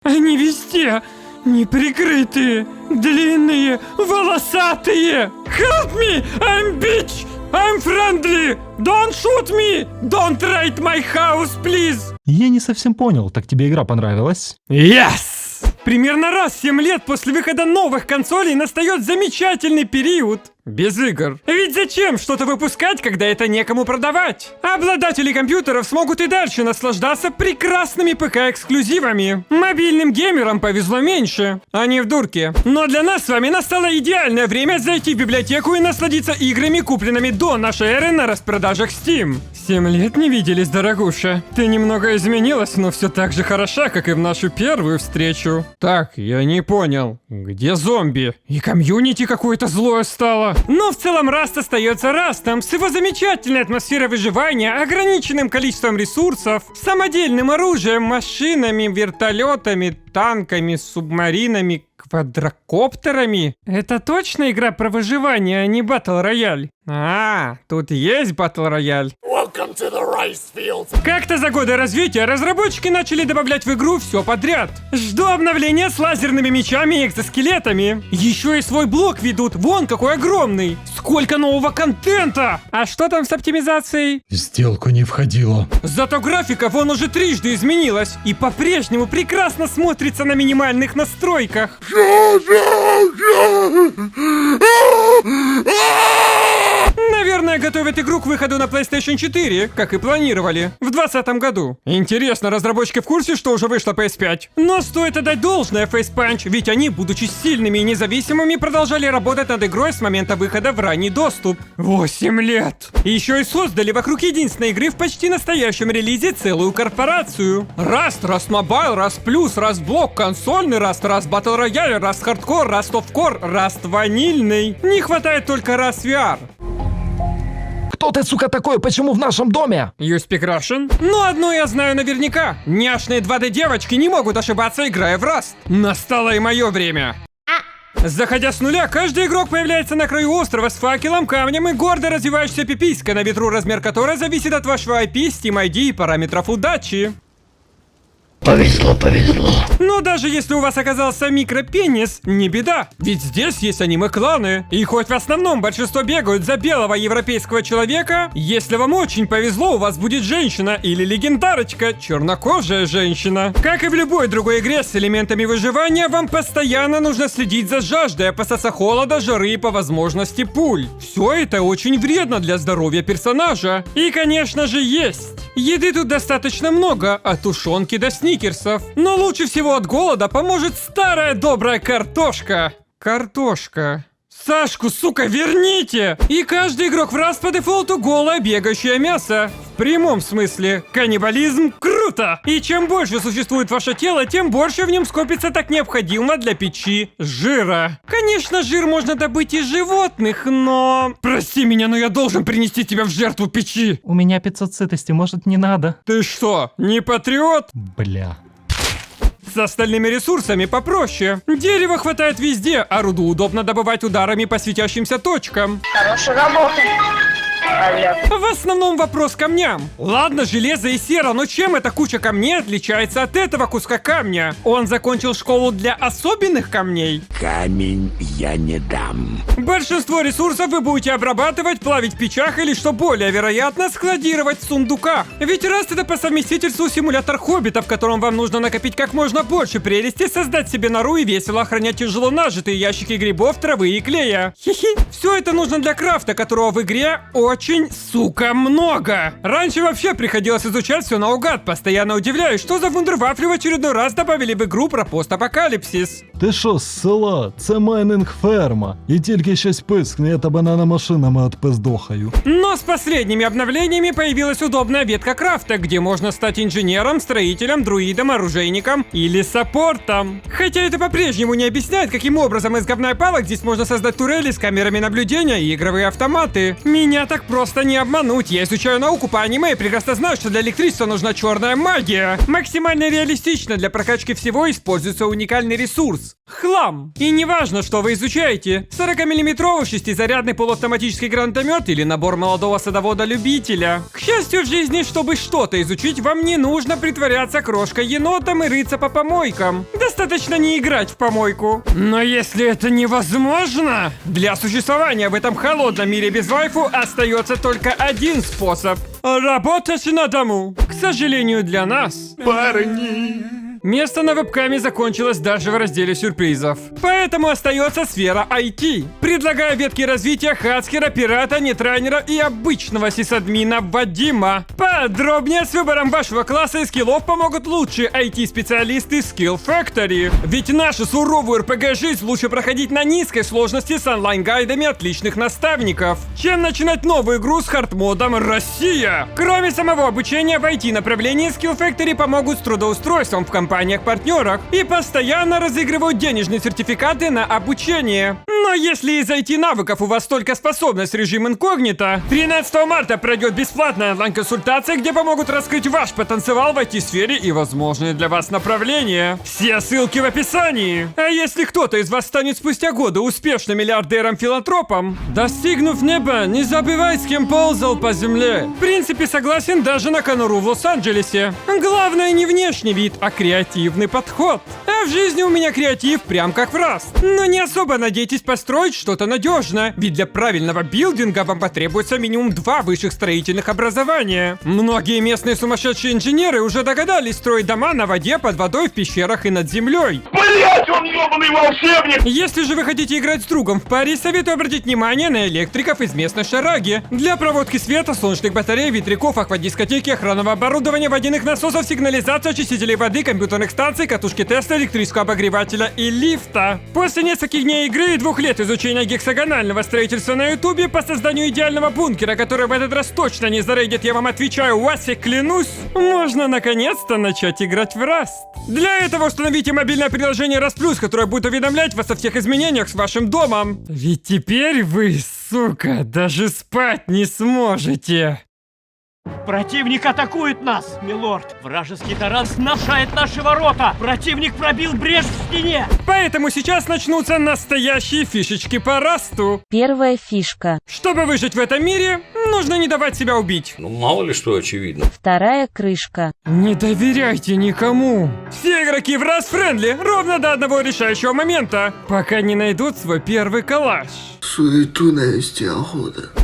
Они везде неприкрытые, длинные, волосатые. Help me! I'm bitch! I'm friendly! Don't shoot me! Don't raid my house, please! Я не совсем понял, так тебе игра понравилась? Yes! Примерно раз в 7 лет после выхода новых консолей настает замечательный период без игр. Ведь зачем что-то выпускать, когда это некому продавать? Обладатели компьютеров смогут и дальше наслаждаться прекрасными ПК-эксклюзивами. Мобильным геймерам повезло меньше, они в дурке. Но для нас с вами настало идеальное время зайти в библиотеку и насладиться играми, купленными до нашей эры на распродажах Steam. 7 лет не виделись, дорогуша. Ты немного изменилась, но все так же хороша, как и в нашу первую встречу. Так, я не понял. Где зомби? И комьюнити какое-то злое стало. Но в целом Раст остается Растом, с его замечательной атмосферой выживания, ограниченным количеством ресурсов, самодельным оружием, машинами, вертолетами, танками, субмаринами, квадрокоптерами. Это точно игра про выживание, а не батл рояль? Тут есть батл рояль. Как-то за годы развития разработчики начали добавлять в игру все подряд. Жду обновления с лазерными мечами и экзоскелетами. Еще и свой блог ведут, вон какой огромный. Сколько нового контента! А что там с оптимизацией? В сделку не входило. Зато графика вон уже трижды изменилась и по-прежнему прекрасно смотрится на минимальных настройках. Наверное, готовят игру к выходу на PlayStation 4, как и планировали, в 2020 году. Интересно, разработчики в курсе, что уже вышла PS5? Но стоит отдать должное Face Punch, ведь они, будучи сильными и независимыми, продолжали работать над игрой с момента выхода в ранний доступ. 8 лет! И еще и создали вокруг единственной игры в почти настоящем релизе целую корпорацию. Rust, Rust Mobile, Rust Plus, Rust Block, консольный Rust, Rust Battle Royale, Rust Hardcore, Rust of Core, Rust ванильный. Не хватает только Rust VR. Кто ты, сука, такой? Почему в нашем доме? You speak Russian? Но одно я знаю наверняка. Няшные 2D-девочки не могут ошибаться, играя в Rust. Настало и мое время. Заходя с нуля, каждый игрок появляется на краю острова с факелом, камнем и гордо развивающейся пиписькой, на ветру размер которой зависит от вашего IP, Steam ID и параметров удачи. Повезло, повезло. Но даже если у вас оказался микропенис, не беда. Ведь здесь есть аниме-кланы. И хоть в основном большинство бегают за белого европейского человека, если вам очень повезло, у вас будет женщина или легендарочка, чернокожая женщина. Как и в любой другой игре с элементами выживания, вам постоянно нужно следить за жаждой, опасаться холода, жары и по возможности пуль. Все это очень вредно для здоровья персонажа. И, конечно же, есть. Еды тут достаточно много, от тушенки до сникерсов. Но лучше всего от голода поможет старая добрая картошка. Картошка. Сашку, сука, верните! И каждый игрок в Rust по дефолту голое бегающее мясо. В прямом смысле. Каннибализм круто! И чем больше существует ваше тело, тем больше в нем скопится так необходимого для печи жира. Конечно, жир можно добыть из животных, но... Прости меня, но я должен принести тебя в жертву печи. У меня 500 сытости, может, не надо? Ты что, не патриот? Бля. С остальными ресурсами попроще. Дерева хватает везде, а руду удобно добывать ударами по светящимся точкам. Хорошая работа. В основном вопрос к камням. Ладно, железо и сера, но чем эта куча камней отличается от этого куска камня? Он закончил школу для особенных камней? Камень я не дам. Большинство ресурсов вы будете обрабатывать, плавить в печах или, что более вероятно, складировать в сундуках. Ведь Rust — это по совместительству симулятор хоббита, в котором вам нужно накопить как можно больше прелести, создать себе нору и весело охранять тяжело нажитые ящики грибов, травы и клея. Хи-хи. Все это нужно для крафта, которого в игре очень, сука, много. Раньше вообще приходилось изучать все наугад, постоянно удивляюсь, что за вундервафли в очередной раз добавили в игру про постапокаліпсис. Ти що, з села? Це майнинг ферма. І тільки щось пискне, я тебе наномашинами отпиздохаю. Но с последними обновлениями появилась удобная ветка крафта, где можно стать инженером, строителем, друидом, оружейником или саппортом. Хотя это по-прежнему не объясняет, каким образом из говна и палок здесь можно создать турели с камерами наблюдения и игровые автоматы. Меня так просто не обмануть. Я изучаю науку по аниме и прекрасно знаю, что для электричества нужна черная магия. Максимально реалистично для прокачки всего используется уникальный ресурс Хлам. И неважно, что вы изучаете. 40-мм шестизарядный полуавтоматический гранатомет или набор молодого садовода-любителя. К счастью в жизни, чтобы что-то изучить, вам не нужно притворяться крошкой-енотом и рыться по помойкам. Достаточно не играть в помойку. Но если это невозможно, для существования в этом холодном мире без вайфу остается только один способ. Работать на дому. К сожалению для нас. Парни. Место на вебкаме закончилось даже в разделе сюрпризов. Поэтому остается сфера IT. Предлагаю ветки развития Хацкера, Пирата, Нетрайнера и обычного сисадмина Вадима. Подробнее с выбором вашего класса и скиллов помогут лучшие IT-специалисты Skill Factory. Ведь нашу суровую RPG-жизнь лучше проходить на низкой сложности с онлайн-гайдами отличных наставников, чем начинать новую игру с хардмодом «Россия». Кроме самого обучения в IT-направлении, Skill Factory помогут с трудоустройством в компаниях-партнерах и постоянно разыгрывают денежные сертификаты на обучение. Но если из IT-навыков у вас только способность режим инкогнито, 13 марта пройдет бесплатная онлайн-консультация, где помогут раскрыть ваш потенциал в IT-сфере и возможные для вас направления. Все ссылки в описании. А если кто-то из вас станет спустя годы успешным миллиардером-филантропом, достигнув неба, не забывай, с кем ползал по земле. В принципе, согласен даже на конуру в Лос-Анджелесе. Главное не внешний вид, а креативный подход. А в жизни у меня креатив прям как в Rust. Но не особо надейтесь построить что-то надежное, ведь для правильного билдинга вам потребуется минимум 2 высших строительных образования. Многие местные сумасшедшие инженеры уже догадались строить дома на воде, под водой, в пещерах и над землей. Блять, он ебаный волшебник! Если же вы хотите играть с другом в паре, советую обратить внимание на электриков из местной шараги. Для проводки света, солнечных батарей, ветряков, аквадискотеки, охранного оборудования, водяных насосов, сигнализации, очистителей воды, компьютерных станций, катушки Тесла, электрического обогревателя и лифта. После нескольких дней игры и 2 лет изучения гексагонального строительства на ютубе по созданию идеального бункера, который в этот раз точно не зарейдит, я вам отвечаю, Вася, клянусь, можно наконец-то начать играть в Rust. Для этого установите мобильное приложение Rust+, которое будет уведомлять вас о всех изменениях с вашим домом. Ведь теперь вы, сука, даже спать не сможете. Противник атакует нас, милорд! Вражеский таран сношает наши ворота! Противник пробил брешь в стене! Поэтому сейчас начнутся настоящие фишечки по Расту. Первая фишка. Чтобы выжить в этом мире, нужно не давать себя убить. Ну, мало ли что очевидно. Вторая крышка. Не доверяйте никому. Все игроки в Rust френдли ровно до одного решающего момента, пока не найдут свой первый калаш.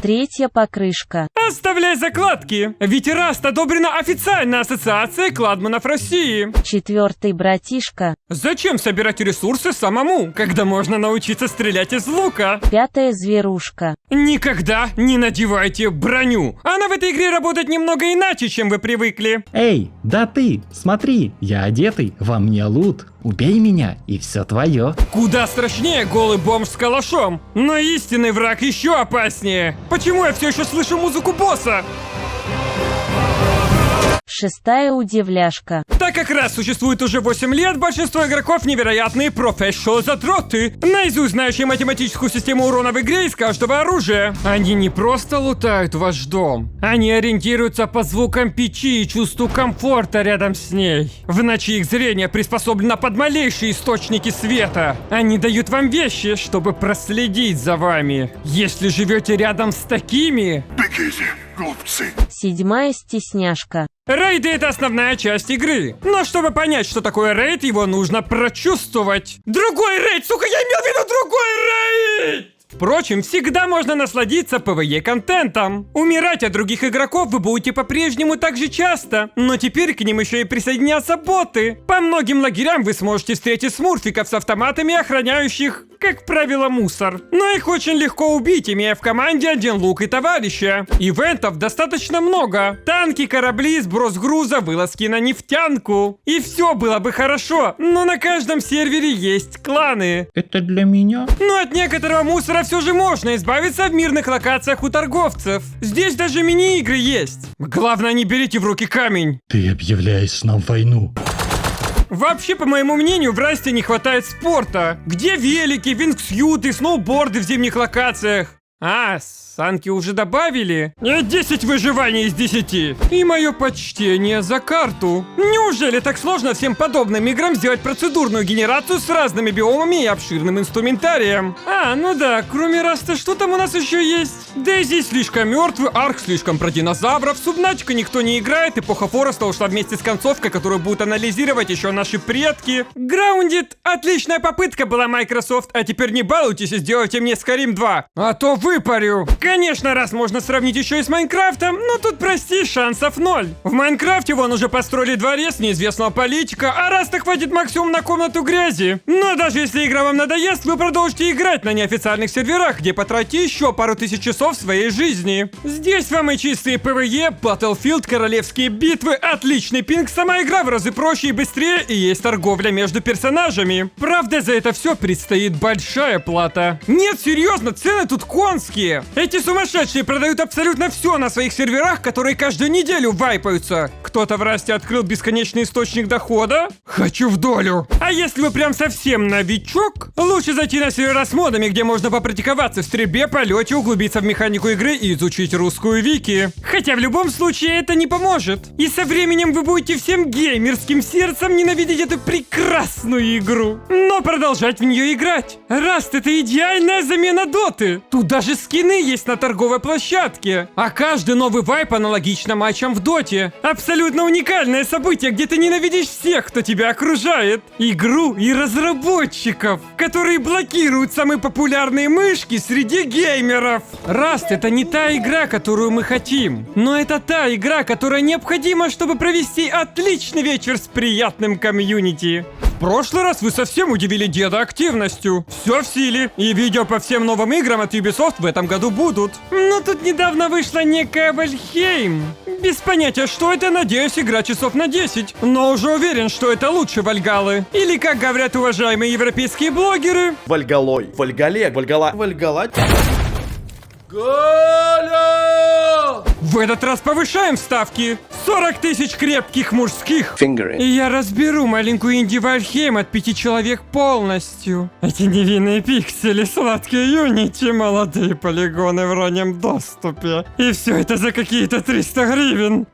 Третья покрышка. Оставляй закладки, ведь Rust одобрена официальной ассоциацией кладманов России. Четвертый братишка. Зачем собирать ресурсы самому, когда можно научиться стрелять из лука? Пятая зверушка. Никогда не надевайте броню. Она в этой игре работает немного иначе, чем вы привыкли. Эй, да ты, смотри, я одетый, во мне лут. Убей меня, и все твое. Куда страшнее голый бомж с калашом. Но истинный враг еще опаснее. Почему я все еще слышу музыку босса? Шестая удивляшка. Так как раз существует уже 8 лет, большинство игроков невероятные профессионал-задроты, наизусть знающие математическую систему урона в игре из каждого оружия. Они не просто лутают ваш дом, они ориентируются по звукам печи и чувству комфорта рядом с ней. В ночи их зрение приспособлено под малейшие источники света. Они дают вам вещи, чтобы проследить за вами. Если живете рядом с такими... Бегите, глупцы. Седьмая стесняшка. Рейды — это основная часть игры. Но чтобы понять, что такое рейд, его нужно прочувствовать. Другой рейд, сука, я имел в виду другой рейд! Впрочем, всегда можно насладиться PvE-контентом. Умирать от других игроков вы будете по-прежнему так же часто, но теперь к ним еще и присоединятся боты. По многим лагерям вы сможете встретить смурфиков с автоматами, охраняющих, как правило, мусор. Но их очень легко убить, имея в команде один лук и товарища. Ивентов достаточно много. Танки, корабли, сброс груза, вылазки на нефтянку. И все было бы хорошо, но на каждом сервере есть кланы. Это для меня? Но от некоторого мусора все же можно избавиться в мирных локациях у торговцев. Здесь даже мини-игры есть. Главное, не берите в руки камень. Ты объявляешь нам войну. Вообще, по моему мнению, в Расте не хватает спорта. Где велики, вингсюты, сноуборды в зимних локациях? А, санки уже добавили? 10 выживаний из 10. И мое почтение за карту. Неужели так сложно всем подобным играм сделать процедурную генерацию с разными биомами и обширным инструментарием? А, ну да, кроме Раста, что там у нас еще есть? Дейзи слишком мертвый, Арк слишком про динозавров, Субначка никто не играет, эпоха Фореста ушла вместе с концовкой, которую будут анализировать еще наши предки. Grounded — отличная попытка была, Microsoft, а теперь не балуйтесь и сделайте мне Skyrim 2, а то выпарю. Конечно, раз можно сравнить еще и с Майнкрафтом, но тут, прости, шансов 0. В Майнкрафте вон уже построили дворец неизвестного политика, а Раста хватит максимум на комнату грязи. Но даже если игра вам надоест, вы продолжите играть на неофициальных серверах, где потратите еще пару тысяч часов своей жизни. Здесь вам и чистые PvE, Battlefield, королевские битвы, отличный пинг, сама игра в разы проще и быстрее, и есть торговля между персонажами. Правда, за это все предстоит большая плата. Нет, серьезно, цены тут конские. Эти сумасшедшие продают абсолютно все на своих серверах, которые каждую неделю вайпаются. Кто-то в Расте открыл бесконечный источник дохода? Хочу в долю. А если вы прям совсем новичок, лучше зайти на сервера с модами, где можно попрактиковаться в стрельбе, полете, углубиться в механику игры и изучить русскую вики. Хотя в любом случае это не поможет. И со временем вы будете всем геймерским сердцем ненавидеть эту прекрасную игру. Но продолжать в нее играть. Раст — это идеальная замена доты. Тут даже скины есть на торговой площадке. А каждый новый вайп аналогично матчам в доте. Абсолютно уникальное событие, где ты ненавидишь всех, кто тебя окружает. Игру и разработчиков, которые блокируют самые популярные мышки среди геймеров. Раст — это не та игра, которую мы хотим. Но это та игра, которая необходима, чтобы провести отличный вечер с приятным комьюнити. В прошлый раз вы совсем удивили деда активностью. Все в силе. И видео по всем новым играм от Ubisoft в этом году будут. Но тут недавно вышла некая Вальхейм. Без понятия, что это, надеюсь, игра часов на 10. Но уже уверен, что это лучше Вальгаллы. Или, как говорят уважаемые европейские блогеры... Вальгалой. Вальгале. Вальгала. Вальгала. В этот раз повышаем ставки. 40 тысяч крепких мужских. И я разберу маленькую инди Вальхейм от 5 человек полностью. Эти невинные пиксели, сладкие юнити, молодые полигоны в раннем доступе. И все это за какие-то 300 гривен.